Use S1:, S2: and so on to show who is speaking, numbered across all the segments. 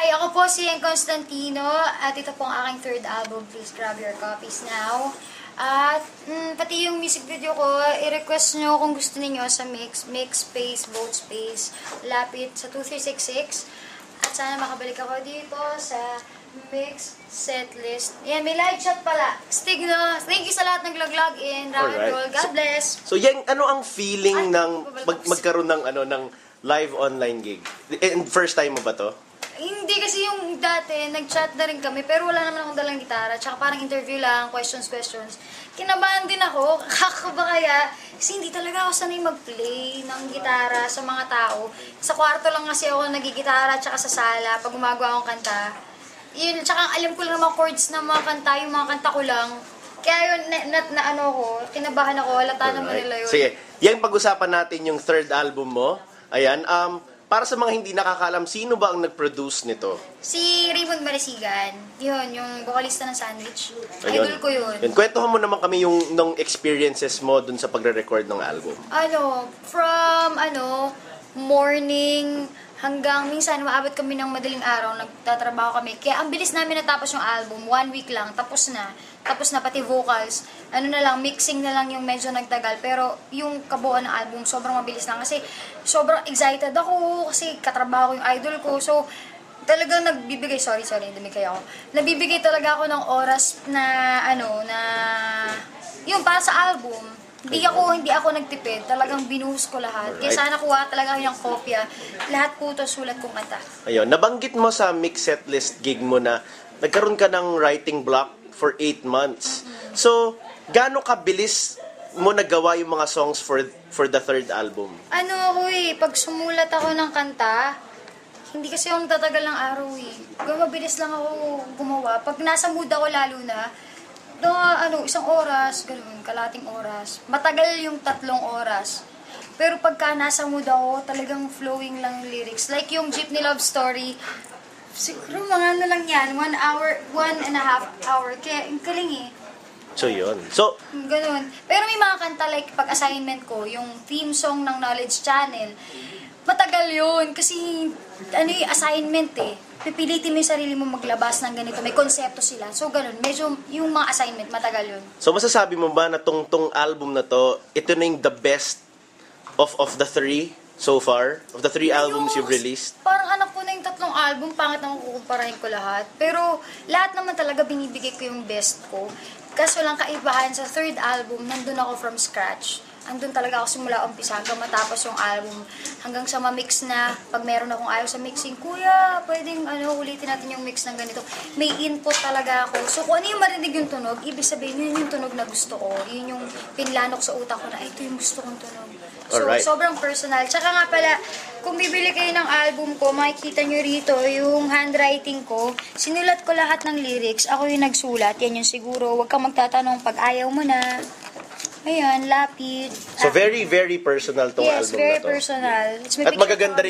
S1: Hi, ako po si Ian Constantino at ito po ang aking third album. Please grab your copies now. At pati yung music video ko, i-request nyo kung gusto niyo sa mix space, vote space, lapit sa 2366. At sana makabalik ako dito sa mix set list. Yan, may live chat pala. Stigno, thank you sa lahat ng log in. Round roll. God bless.
S2: So yan, ano ang feeling ng magkaroon ng ng live online gig? And first time mo ba to?
S1: Hindi kasi yung dati, nag-chat na rin kami, pero wala naman akong dalang gitara. Tsaka parang interview lang, questions. Kinabahan din ako, kakaba kaya, kasi hindi talaga ako sanay mag-play ng gitara sa mga tao. Sa kwarto lang kasi ako nagigitara, tsaka sa sala, pag gumagawa akong kanta. Yun, tsaka alam ko lang naman chords ng mga kanta, yung mga kanta ko lang. Kaya yun, kinabahan ako, halata naman nila yun.
S2: Sige, yan pag-usapan natin yung third album mo. Ayan, para sa mga hindi nakakaalam, sino ba ang nag-produce nito?
S1: Si Raymond Marasigan. Yun, yung vocalista ng Sandwich. Idol ko yun.
S2: Kwentuhan mo naman kami yung nung experiences mo dun sa pagre-record ng album.
S1: From morning hanggang minsan maabot kami ng madaling araw, nagtatrabaho kami. Kaya ang bilis namin natapos yung album, 1 week lang, tapos na. Tapos na pati vocals, mixing na lang yung medyo nagtagal. Pero yung kabuuan ng album, sobrang mabilis lang. Kasi sobrang excited ako, kasi katrabaho ko yung idol ko. So, talagang nagbibigay, sorry, dumikay ako. Nagbibigay talaga ako ng oras na, yun, para sa album. Hindi ako nagtipid. Talagang binuhos ko lahat. Kaya sana kuha talaga yung kopya. Lahat po ito sulat kong kanta.
S2: Ayun, nabanggit mo sa mix set list gig mo na nagkaroon ka ng writing block for 8 months. So, gaano kabilis mo nagawa yung mga songs for the third album?
S1: Pag sumulat ako ng kanta, hindi kasi ako nagtatagal ng araw mabilis lang ako gumawa. Pag nasa mood ako lalo na, isang oras, ganun, kalating oras. Matagal yung 3 oras. Pero pagka nasa mood ako, talagang flowing lang yung lyrics. Like yung Jeepney Love Story, siguro mga lang yan, 1 hour, 1.5 hour. Kaya, ang galing
S2: So, yun. So,
S1: ganun. Pero may mga kanta like pag assignment ko, yung theme song ng Knowledge Channel, matagal yun. Kasi, assignment Pipilitin mo yung sarili mo maglabas ng ganito. May konsepto sila. So, ganun. Medyo, yung mga assignment, matagal yun.
S2: So, masasabi mo ba na tong album na to, ito na yung the best of the 3 so far? Of the 3 albums you've released?
S1: Parang anak ko na yung 3 album, pangit naman kukumparahin ko lahat. Pero, lahat naman talaga binibigay ko yung best ko. Kaso lang kaibahan sa third album, nandun ako from scratch. Andun talaga ako simula umpisa hanggang matapos yung album. Hanggang sa ma-mix na, pag meron akong ayaw sa mixing, kuya, pwedeng ulitin natin yung mix ng ganito. May input talaga ako. So kung ano yung marinig yung tunog, ibig sabihin yun yung tunog na gusto ko. Yun yung pinlanok sa utak ko na, ito yung gusto kong tunog. So
S2: alright.
S1: Sobrang personal. Tsaka nga pala, kung bibili kayo ng album ko, makikita nyo rito yung handwriting ko. Sinulat ko lahat ng lyrics. Ako yung nagsulat. Yan yung siguro. Huwag kang magtatanong pag ayaw mo na. Ayan, lapid.
S2: So, very, very personal tong
S1: yes,
S2: album na to.
S1: Yes, very personal.
S2: At magaganda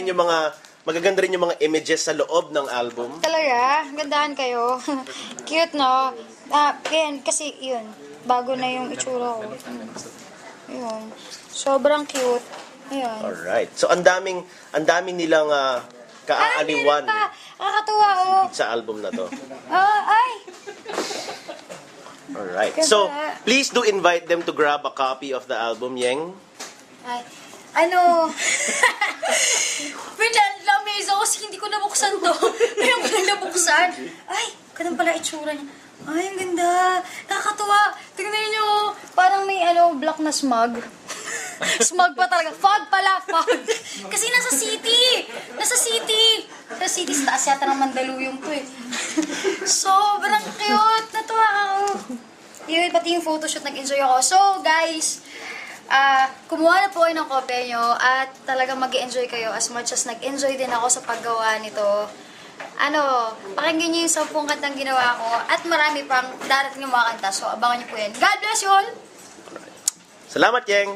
S2: rin yung mga images sa loob ng album.
S1: Talaga? Gandahan kayo. Cute, no? Ayan, kasi yun. Bago na yung itsura ko. Ayun. Sobrang cute. Ayun.
S2: Alright. So, ang daming nilang kaaliwan
S1: Nakakatuwa,
S2: sa album na to.
S1: Ay!
S2: Alright. So, please do invite them to grab a copy of the album, Yeng.
S1: Ay, Pinalamiz ako kasi hindi ko nabuksan to. Ngayon ko lang nabuksan. Ay, ganun pala itsura niya. Ay, ang ganda. Nakakatuwa. Tingnan niyo, parang may black na smog. Smog pa talaga. Fog pala, fog. Kasi nasa city. Sa taas yata ng Mandaluyong to Sobrang cute. Natuwa ako. Yun, pati yung photoshoot, nag-enjoy ako. So, guys, kumuha na po kayo ng kopya nyo at talagang mag-enjoy kayo as much as nag-enjoy din ako sa paggawa nito. Pakinggan nyo yung 10 kantang ginawa ko at marami pang darating yung mga kanta. So, abangan nyo po yan. God bless you all!
S2: Salamat, Yeng!